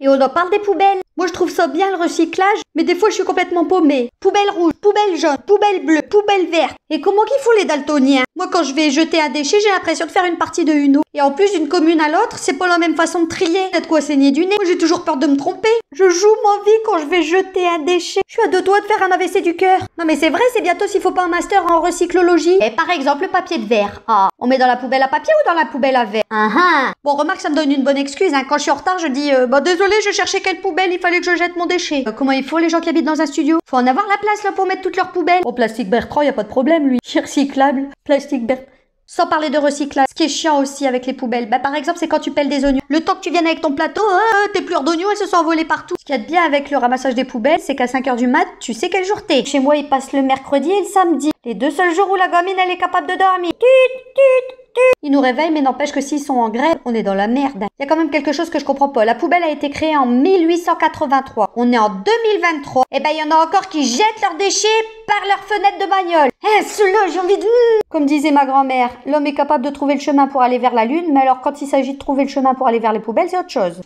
Et on en parle des poubelles. Moi, je trouve ça bien le recyclage, mais des fois, je suis complètement paumée. Poubelle rouge, poubelle jaune, poubelle bleue, poubelle verte. Et comment qu'ils font les daltoniens? Moi, quand je vais jeter un déchet, j'ai l'impression de faire une partie de Uno. Et en plus, d'une commune à l'autre, c'est pas la même façon de trier. Il y a de quoi saigner du nez. Moi, j'ai toujours peur de me tromper. Je joue ma vie quand je vais jeter un déchet. Je suis à 2 doigts de faire un AVC du cœur. Non, mais c'est vrai, c'est bientôt s'il faut pas un master en recyclologie. Et par exemple, le papier de verre. Ah, on met dans la poubelle à papier ou dans la poubelle à verre? Bon, remarque, ça me donne une bonne excuse. Quand je suis en retard, je dis désolé, je cherchais quelle poubelle, il fallait que je jette mon déchet. Comment il faut les gens qui habitent dans un studio? Faut en avoir la place là pour mettre toutes leurs poubelles. Au plastique Bertrand, y a pas de problème lui. Recyclable, plastique Bertrand. Sans parler de recyclage, ce qui est chiant aussi avec les poubelles, par exemple, c'est quand tu pelles des oignons. Le temps que tu viennes avec ton plateau, tes pleurs d'oignons, elles se sont envolées partout. Ce qu'il y a de bien avec le ramassage des poubelles, c'est qu'à 5h du mat, tu sais quel jour t'es. Chez moi, ils passent le mercredi et le samedi. Les 2 seuls jours où la gamine, elle est capable de dormir. Ils nous réveillent, mais n'empêche que s'ils sont en grève, on est dans la merde. Il y a quand même quelque chose que je comprends pas. La poubelle a été créée en 1883. On est en 2023. Et il y en a encore qui jettent leurs déchets par leurs fenêtres de bagnole. Ceux-là, j'ai envie de... Comme disait ma grand-mère, l'homme est capable de trouver le chemin pour aller vers la lune, mais alors quand il s'agit de trouver le chemin pour aller vers les poubelles, c'est autre chose.